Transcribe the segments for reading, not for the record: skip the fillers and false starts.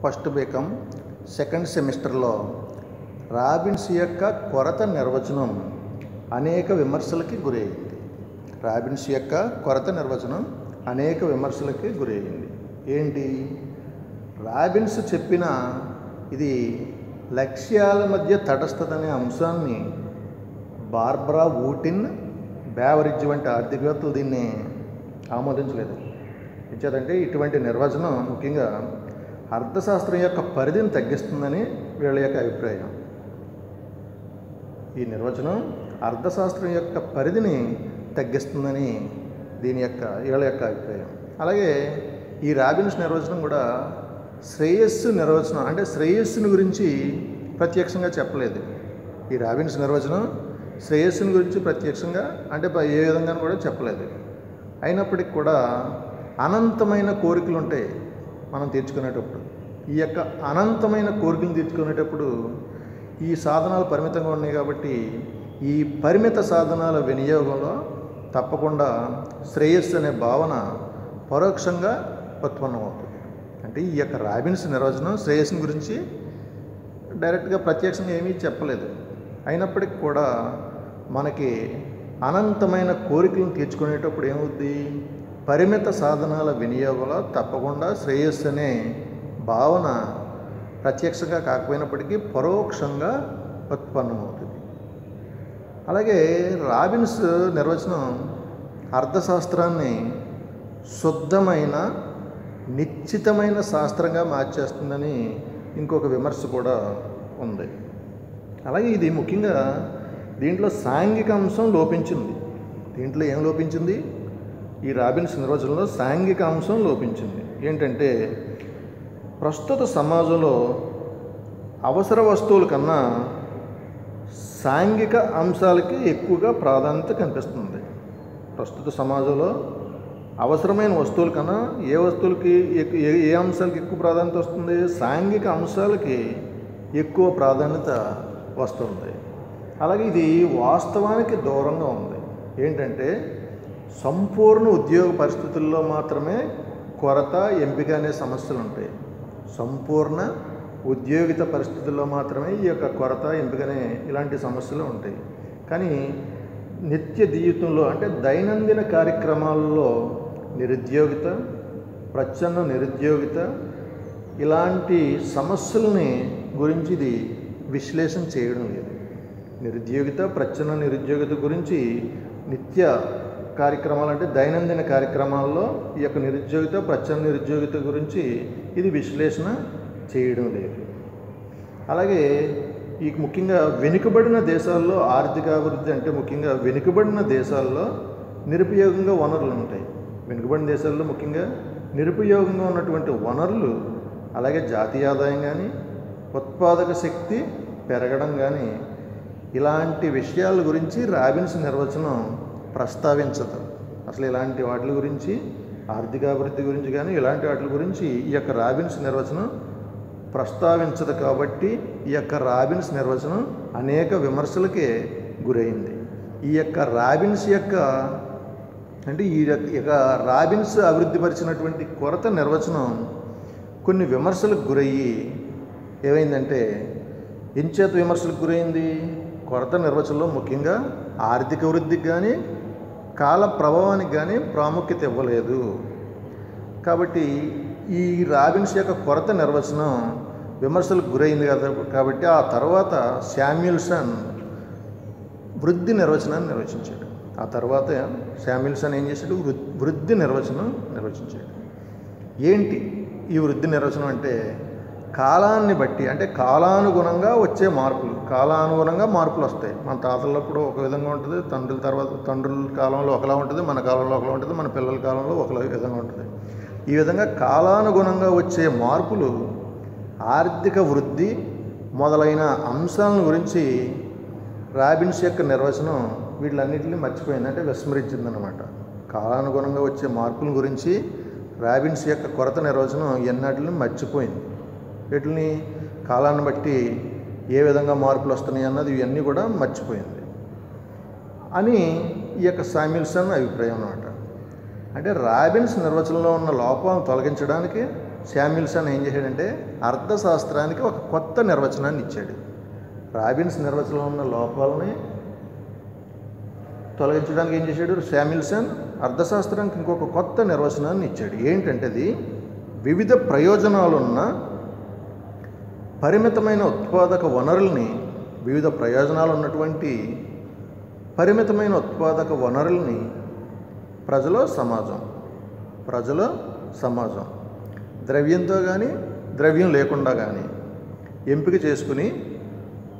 First BCom second సెమిస్టర్లో Robbins యొక్క కొరత నిర్వచనం అనేక విమర్శలకి గురైంది. రాబిన్స్ యొక్క కొరత నిర్వచనం అనేక విమర్శలకి గురైంది. ఏంటి? రాబిన్స్ చెప్పిన ఇది లక్ష్యాల మధ్య తటస్థత అనే అంశాన్ని బార్బరా వూటిన్, బేవరిడ్జ్ వంటి ఆర్థికవేత్తలు దీన్ని ఆమోదించలేదు. ఇచ్చేదంటే ఇటువంటి నిర్వచనం ముఖ్యంగా అర్థశాస్త్రం యొక్క పరిధిని తగ్గిస్తుందని వీళ్ళ యొక్క అభిప్రాయం. ఈ నిర్వచనం అర్థశాస్త్రం యొక్క పరిధిని తగ్గిస్తుందని వీళ్ళ యొక్క అభిప్రాయం. అలాగే ఈ రాబిన్స్ నిర్వచనం కూడా శ్రేయస్సు నిర్వచనం, అంటే శ్రేయస్సుని గురించి ప్రత్యక్షంగా చెప్పలేదు. ఈ రాబిన్స్ నిర్వచనం శ్రేయస్సుని గురించి ప్రత్యక్షంగా అంటే ఏ విధంగా కూడా చెప్పలేదు. అయినప్పటికీ కూడా అనంతమైన కోరికలు ఉంటాయి మనం తీర్చుకునేటప్పుడు. ఈ యొక్క అనంతమైన కోరికలు తీర్చుకునేటప్పుడు ఈ సాధనాలు పరిమితంగా ఉన్నాయి కాబట్టి ఈ పరిమిత సాధనాల వినియోగంలో తప్పకుండా శ్రేయస్సు అనే భావన పరోక్షంగా ఉత్పన్నమవుతుంది. అంటే ఈ యొక్క రాబిన్స్ నిర్వచనం శ్రేయస్సుని గురించి డైరెక్ట్గా ప్రత్యక్షంగా ఏమీ చెప్పలేదు. అయినప్పటికీ కూడా మనకి అనంతమైన కోరికలను తీర్చుకునేటప్పుడు ఏమవుద్ది? పరిమిత సాధనాల వినియోగంలో తప్పకుండా శ్రేయస్సు అనే భావన ప్రత్యక్షంగా కాకపోయినప్పటికీ పరోక్షంగా ఉత్పన్నమవుతుంది. అలాగే రాబిన్స్ నిర్వచనం అర్థశాస్త్రాన్ని శుద్ధమైన నిశ్చితమైన శాస్త్రంగా మార్చేస్తుందని ఇంకొక విమర్శ కూడా ఉంది. అలాగే ఇది ముఖ్యంగా దీంట్లో సాంఘిక అంశం లోపించింది. దీంట్లో ఏం లోపించింది? ఈ రాబిన్స్ నిర్వచనంలో సాంఘిక అంశం లోపించింది. ఏంటంటే ప్రస్తుత సమాజంలో అవసర వస్తువుల కన్నా సాంఘిక అంశాలకి ఎక్కువగా ప్రాధాన్యత కనిపిస్తుంది. ప్రస్తుత సమాజంలో అవసరమైన వస్తువుల కన్నా ఏ వస్తువులకి ఏ అంశాలకి ఎక్కువ ప్రాధాన్యత వస్తుంది? సాంఘిక అంశాలకి ఎక్కువ ప్రాధాన్యత వస్తుంది. అలాగే ఇది వాస్తవానికి దూరంగా ఉంది. ఏంటంటే సంపూర్ణ ఉద్యోగ పరిస్థితుల్లో మాత్రమే కొరత, ఎంపిక అనే సమస్యలు ఉంటాయి. సంపూర్ణ ఉద్యోగిత పరిస్థితుల్లో మాత్రమే ఈ యొక్క కొరత, ఎంపికనే ఇలాంటి సమస్యలు ఉంటాయి. కానీ నిత్య జీవితంలో అంటే దైనందిన కార్యక్రమాల్లో నిరుద్యోగిత, ప్రచ్ఛన్న నిరుద్యోగిత ఇలాంటి సమస్యలని గురించి ఇది విశ్లేషణ చేయడం లేదు. నిరుద్యోగిత, ప్రచ్ఛన్న నిరుద్యోగిత గురించి నిత్య కార్యక్రమాలు అంటే దైనందిన కార్యక్రమాల్లో ఈ యొక్క నిరుద్యోగిత, ప్రచ్ఛన్న నిరుద్యోగిత గురించి ఇది విశ్లేషణ చేయడం లేదు. అలాగే ఈ ముఖ్యంగా వెనుకబడిన దేశాల్లో ఆర్థికాభివృద్ధి అంటే ముఖ్యంగా వెనుకబడిన దేశాల్లో నిరుపయోగంగా వనరులు ఉంటాయి. వెనుకబడిన దేశాల్లో ముఖ్యంగా నిరుపయోగంగా ఉన్నటువంటి వనరులు, అలాగే జాతీయ ఆదాయం కానీ ఉత్పాదక శక్తి పెరగడం కానీ ఇలాంటి విషయాల గురించి రాబిన్స్ నిర్వచనం ప్రస్తావించదు. అసలు ఇలాంటి వాటి గురించి, ఆర్థికాభివృద్ధి గురించి కానీ ఇలాంటి వాటి గురించి ఈ యొక్క రాబిన్స్ నిర్వచనం ప్రస్తావించదు. కాబట్టి ఈ యొక్క రాబిన్స్ నిర్వచనం అనేక విమర్శలకే గురైంది. ఈ యొక్క రాబిన్స్ యొక్క అంటే ఈ యొక్క రాబిన్స్ అభివృద్ధిపరిచినటువంటి కొరత నిర్వచనం కొన్ని విమర్శలకు గురయ్యి ఏమైందంటే ఎంచేత విమర్శలకు గురైంది? కొరత నిర్వచనంలో ముఖ్యంగా ఆర్థిక వృద్ధికి కానీ కాల ప్రభావానికి కానీ ప్రాముఖ్యత ఇవ్వలేదు. కాబట్టి ఈ రాబిన్స్ యొక్క కొరత నిర్వచనం విమర్శలకు గురైంది కదా. కాబట్టి ఆ తర్వాత శామ్యూల్సన్ వృద్ధి నిర్వచనాన్ని నిర్వచించాడు. ఆ తర్వాత శామ్యూల్సన్ ఏం చేశాడు? వృద్ధి నిర్వచనం నిర్వచించాడు. ఏంటి ఈ వృద్ధి నిర్వచనం అంటే? కాలాన్ని బట్టి అంటే కాలానుగుణంగా వచ్చే మార్పులు, కాలానుగుణంగా మార్పులు వస్తాయి. మన తాతలప్పుడు ఒక విధంగా ఉంటుంది, తండ్రుల కాలంలో ఒకలా ఉంటుంది, మన కాలంలో ఒకలా ఉంటుంది, మన పిల్లల కాలంలో ఒకలా విధంగా ఉంటుంది. ఈ విధంగా కాలానుగుణంగా వచ్చే మార్పులు ఆర్థిక వృద్ధి మొదలైన అంశాలను గురించి రాబిన్స్ యొక్క నిర్వచనం వీటిలన్నింటినీ మర్చిపోయింది, అంటే విస్మరించిందనమాట. కాలానుగుణంగా వచ్చే మార్పుల గురించి రాబిన్స్ యొక్క కొరత నిర్వచనం ఎన్నటిని మర్చిపోయింది. వీటిని కాలాన్ని బట్టి ఏ విధంగా మార్పులు వస్తున్నాయి అన్నది ఇవన్నీ కూడా మర్చిపోయింది అని ఈ యొక్క శామ్యూల్సన్ అభిప్రాయం అన్నమాట. అంటే రాబిన్స్ నిర్వచనంలో ఉన్న లోపాలను తొలగించడానికి శామ్యుల్సన్ ఏం చేశాడంటే అర్థశాస్త్రానికి ఒక కొత్త నిర్వచనాన్ని ఇచ్చాడు. రాబిన్స్ నిర్వచనంలో ఉన్న లోపాలని తొలగించడానికి ఏం చేశాడు శామ్యుల్సన్ అర్థశాస్త్రానికి ఇంకొక కొత్త నిర్వచనాన్ని ఇచ్చాడు. ఏంటంటే అది వివిధ ప్రయోజనాలున్న పరిమితమైన ఉత్పాదక వనరుల్ని, వివిధ ప్రయోజనాలు ఉన్నటువంటి పరిమితమైన ఉత్పాదక వనరుల్ని ప్రజల సమాజం ద్రవ్యంతో కానీ ద్రవ్యం లేకుండా కానీ ఎంపిక చేసుకుని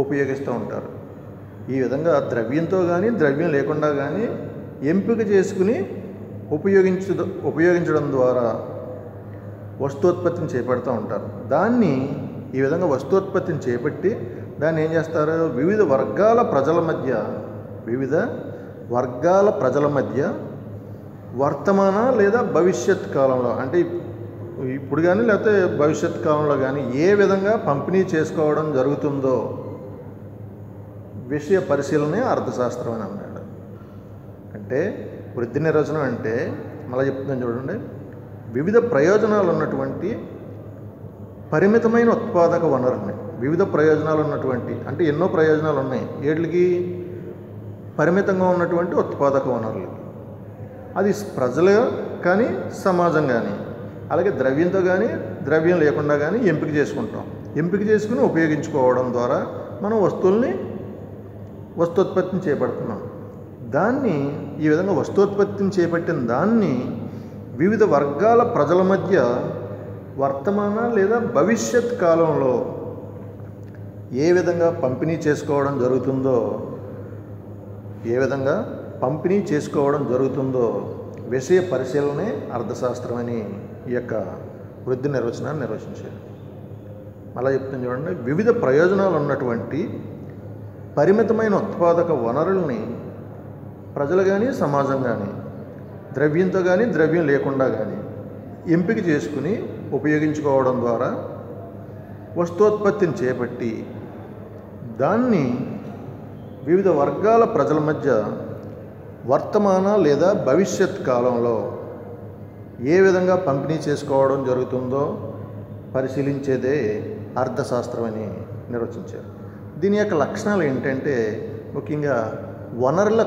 ఉపయోగిస్తూ ఉంటారు. ఈ విధంగా ద్రవ్యంతో కానీ ద్రవ్యం లేకుండా కానీ ఎంపిక చేసుకుని ఉపయోగించడం ద్వారా వస్తూత్పత్తిని చేపడుతూ ఉంటారు. దాన్ని ఈ విధంగా వస్తూత్పత్తిని చేపట్టి దాన్ని ఏం చేస్తారు, వివిధ వర్గాల ప్రజల మధ్య వర్తమాన లేదా భవిష్యత్ కాలంలో, అంటే ఇప్పుడు కానీ లేకపోతే భవిష్యత్ కాలంలో కానీ ఏ విధంగా పంపిణీ చేసుకోవడం జరుగుతుందో విషయ పరిశీలనే అర్థశాస్త్రం అని అన్నాడు. అంటే వృద్ధి నిర్వచనం అంటే మళ్ళీ చెప్తున్నాను చూడండి, వివిధ ప్రయోజనాలు ఉన్నటువంటి పరిమితమైన ఉత్పాదక వనరుల్ని, వివిధ ప్రయోజనాలు ఉన్నటువంటి అంటే ఎన్నో ప్రయోజనాలు ఉన్నాయి వీటికి పరిమితంగా ఉన్నటువంటి ఉత్పాదక వనరులు, అది ప్రజలు కానీ సమాజం కానీ అలాగే ద్రవ్యంతో కానీ ద్రవ్యం లేకుండా కానీ ఎంపిక చేసుకుని ఉపయోగించుకోవడం ద్వారా మనం వస్తూత్పత్తిని చేపడుతున్నాం. దాన్ని ఈ విధంగా వస్తూత్పత్తిని చేపట్టిన దాన్ని వివిధ వర్గాల ప్రజల మధ్య వర్తమాన లేదా భవిష్యత్ కాలంలో ఏ విధంగా పంపిణీ చేసుకోవడం జరుగుతుందో విషయ పరిశీలనే అర్థశాస్త్రం అని ఈ యొక్క వృద్ధి నిర్వచనాన్ని నిర్వచించారు. మళ్ళీ చెప్తాను చూడండి, వివిధ ప్రయోజనాలు ఉన్నటువంటి పరిమితమైన ఉత్పాదక వనరుల్ని ప్రజలు కానీ సమాజం కానీ ద్రవ్యంతో కానీ ద్రవ్యం లేకుండా కానీ ఎంపిక చేసుకుని ఉపయోగించుకోవడం ద్వారా వస్తూత్పత్తిని చేపట్టి దాన్ని వివిధ వర్గాల ప్రజల మధ్య వర్తమాన లేదా భవిష్యత్ కాలంలో ఏ విధంగా పంపిణీ చేసుకోవడం జరుగుతుందో పరిశీలించేదే అర్థశాస్త్రం అని నిర్వచించారు. దీని యొక్క లక్షణాలు ఏంటంటే ముఖ్యంగా వనరుల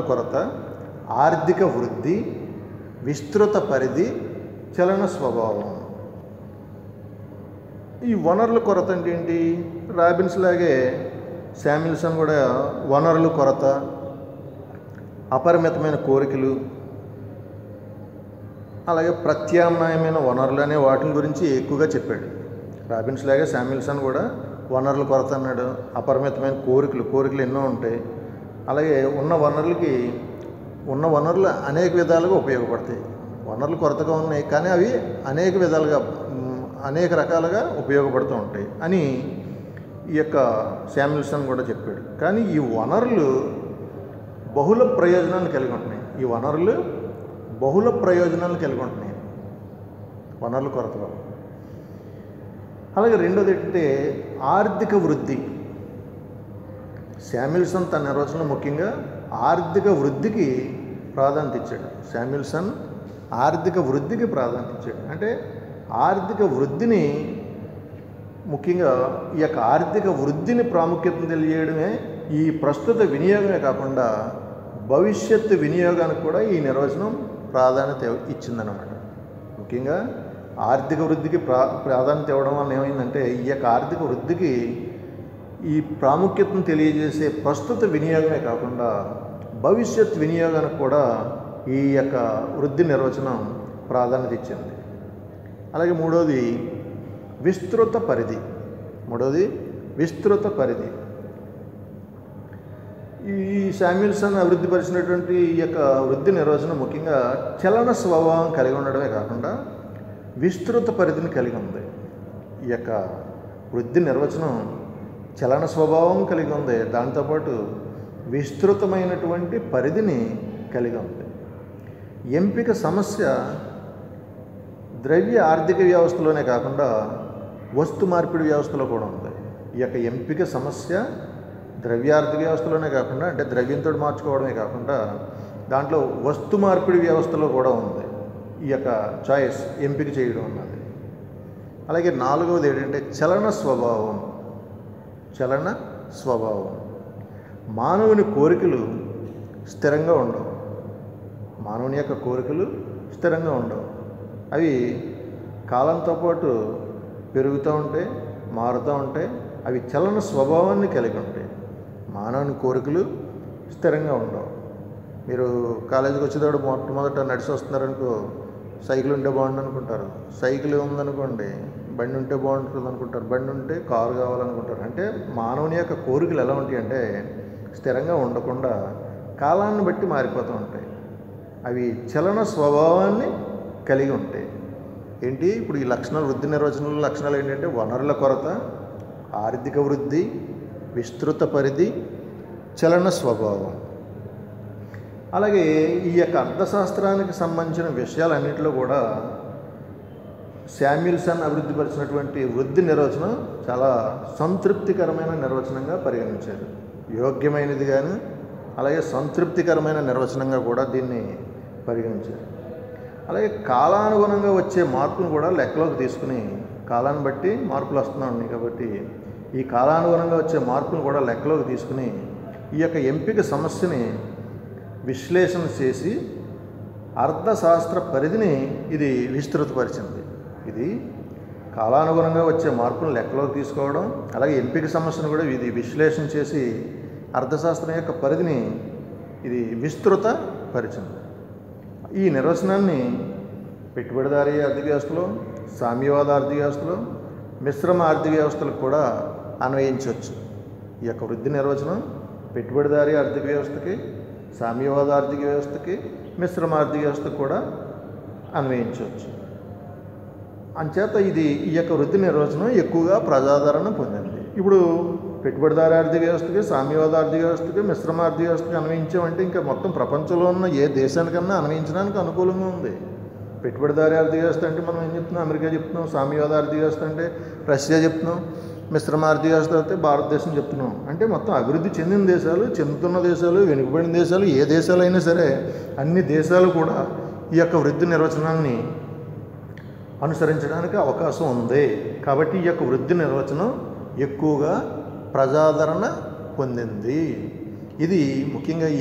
కొరత, ఆర్థిక వృద్ధి, విస్తృత పరిధి, చలన స్వభావం. ఈ వనరుల కొరత అంటే ఏంటి? రాబిన్స్ లాగే శామ్యుల్సన్ కూడా వనరుల కొరత, అపరిమితమైన కోరికలు, అలాగే ప్రత్యామ్నాయమైన వనరులు అనే వాటి గురించి ఎక్కువగా చెప్పాడు. రాబిన్స్ లాగే శామ్యుల్సన్ కూడా వనరుల కొరత అన్నాడు. అపరిమితమైన కోరికలు ఎన్నో ఉంటాయి. అలాగే ఉన్న వనరులు అనేక విధాలుగా ఉపయోగపడతాయి. వనరులు కొరతగా ఉన్నాయి కానీ అవి అనేక రకాలుగా ఉపయోగపడుతూ ఉంటాయి అని ఈ యొక్క శామ్యుల్సన్ కూడా చెప్పాడు. కానీ ఈ వనరులు బహుళ ప్రయోజనాలను కలిగి ఉంటున్నాయి. వనరుల కొరతలో. అలాగే రెండోది ఏంటంటే ఆర్థిక వృద్ధి. శామ్యుల్సన్ తన నిర్వచనంలో ముఖ్యంగా ఆర్థిక వృద్ధికి ప్రాధాన్యత ఇచ్చాడు. అంటే ఆర్థిక వృద్ధిని ముఖ్యంగా ఈ యొక్క ఆర్థిక వృద్ధిని ప్రాముఖ్యతను తెలియజేయడమే ఈ ప్రస్తుత వినియోగమే కాకుండా భవిష్యత్తు వినియోగానికి కూడా ఈ నిర్వచనం ప్రాధాన్యత ఇచ్చిందన్నమాట. ముఖ్యంగా ఆర్థిక వృద్ధికి ప్రాధాన్యత ఇవ్వడం వల్ల ఏమైందంటే ఈ యొక్క ఆర్థిక వృద్ధికి ఈ ప్రాముఖ్యతను తెలియజేసే ప్రస్తుత వినియోగమే కాకుండా భవిష్యత్ వినియోగానికి కూడా ఈ యొక్క వృద్ధి నిర్వచనం ప్రాధాన్యత ఇచ్చింది. అలాగే మూడోది విస్తృత పరిధి. ఈ శామ్యుల్సన్ అభివృద్ధి పరిచినటువంటి ఈ యొక్క వృద్ధి నిర్వచనం ముఖ్యంగా చలన స్వభావం కలిగి ఉండడమే కాకుండా విస్తృత పరిధిని కలిగి ఉంది. ఈ యొక్క వృద్ధి నిర్వచనం చలన స్వభావం కలిగి ఉంది, దాంతోపాటు విస్తృతమైనటువంటి పరిధిని కలిగి ఉంది. ఎంపిక సమస్య ద్రవ్య ఆర్థిక వ్యవస్థలోనే కాకుండా వస్తు మార్పిడి వ్యవస్థలో కూడా ఉంది. ఈ యొక్క ఎంపిక సమస్య ద్రవ్య ఆర్థిక వ్యవస్థలోనే కాకుండా అంటే ద్రవ్యంతో మార్చుకోవడమే కాకుండా దాంట్లో వస్తు మార్పిడి వ్యవస్థలో కూడా ఉంది. ఈ యొక్క చాయిస్ ఎంపిక చేయడం అన్నది. అలాగే నాలుగవది ఏంటంటే చలన స్వభావం. చలన స్వభావం. మానవుని కోరికలు స్థిరంగా ఉండవు. మానవుని యొక్క కోరికలు స్థిరంగా ఉండవు. అవి కాలంతో పాటు పెరుగుతూ ఉంటాయి, మారుతూ ఉంటాయి. అవి చలన స్వభావాన్ని కలిగి ఉంటాయి. మానవుని కోరికలు స్థిరంగా ఉండవు. మీరు కాలేజీకి వచ్చేటప్పుడు మొట్టమొదట నడిచి వస్తున్నారనుకో, సైకిల్ ఉంటే బాగుండు అనుకుంటారు. సైకిల్ ఉందనుకోండి, బండి ఉంటే బాగుంటుంది అనుకుంటారు. బండి ఉంటే కారు కావాలనుకుంటారు. అంటే మానవుని యొక్క కోరికలు ఎలా ఉంటాయి అంటే స్థిరంగా ఉండకుండా కాలాన్ని బట్టి మారిపోతూ ఉంటాయి. అవి చలన స్వభావాన్ని కలిగి ఉంటాయి. ఏంటి ఇప్పుడు ఈ లక్షణాలు, వృద్ధి నిర్వచనంలో లక్షణాలు ఏంటంటే వనరుల కొరత, ఆర్థిక వృద్ధి, విస్తృత పరిధి, చలన స్వభావం. అలాగే ఈ యొక్క అర్థశాస్త్రానికి సంబంధించిన విషయాలన్నింటిలో కూడా శామ్యుల్సన్ అభివృద్ధిపరిచినటువంటి వృద్ధి నిర్వచనం చాలా సంతృప్తికరమైన నిర్వచనంగా పరిగణించారు. యోగ్యమైనది కానీ అలాగే సంతృప్తికరమైన నిర్వచనంగా కూడా దీన్ని పరిగణించారు. అలాగే కాలానుగుణంగా వచ్చే మార్పును కూడా లెక్కలోకి తీసుకుని, కాలాన్ని బట్టి మార్పులు వస్తున్నాయి కాబట్టి ఈ కాలానుగుణంగా వచ్చే మార్పును కూడా లెక్కలోకి తీసుకుని ఈ యొక్క ఎంపిక సమస్యని విశ్లేషణ చేసి అర్థశాస్త్ర పరిధిని ఇది విస్తృతపరిచింది. ఇది కాలానుగుణంగా వచ్చే మార్పులను లెక్కలోకి తీసుకోవడం, అలాగే ఎంపిక సమస్యను కూడా ఇది విశ్లేషణ చేసి అర్థశాస్త్రం యొక్క పరిధిని ఇది విస్తృతపరిచింది. ఈ నిర్వచనాన్ని పెట్టుబడిదారీ ఆర్థిక వ్యవస్థలో, సామ్యవాద ఆర్థిక వ్యవస్థలో, మిశ్రమ ఆర్థిక వ్యవస్థలకు కూడా అన్వయించవచ్చు. ఈ యొక్క వృద్ధి నిర్వచనం పెట్టుబడిదారీ ఆర్థిక వ్యవస్థకి, సామ్యవాద ఆర్థిక వ్యవస్థకి, మిశ్రమ ఆర్థిక వ్యవస్థకు కూడా అన్వయించవచ్చు. అంచేత ఈ యొక్క వృద్ధి నిర్వచనం ఎక్కువగా ప్రజాదరణ పొందింది. ఇప్పుడు పెట్టుబడిదారీ ఆర్థిక వ్యవస్థకి, సామ్యవాద ఆర్థిక వ్యవస్థకి, మిశ్రమ ఆర్థిక వ్యవస్థకి అన్వయించామంటే ఇంకా మొత్తం ప్రపంచంలో ఉన్న ఏ దేశానికన్నా అన్వయించడానికి అనుకూలంగా ఉంది. పెట్టుబడిదారీ ఆర్థిక వ్యవస్థ అంటే మనం ఏం చెప్తున్నాం, అమెరికా చెప్తున్నాం. సామ్యవాద ఆర్థిక వ్యవస్థ అంటే రష్యా చెప్తున్నాం. మిశ్రమ ఆర్థిక వ్యవస్థ అయితే భారతదేశం చెప్తున్నాం. అంటే మొత్తం అభివృద్ధి చెందిన దేశాలు, చెందుతున్న దేశాలు, వెనుకబడిన దేశాలు, ఏ దేశాలైనా సరే అన్ని దేశాలు కూడా ఈ యొక్క వృద్ధి నిర్వచనాన్ని అనుసరించడానికి అవకాశం ఉంది. కాబట్టి ఈ యొక్క వృద్ధి నిర్వచనం ఎక్కువగా ప్రజాదరణ పొందింది. ఇది ముఖ్యంగా ఈ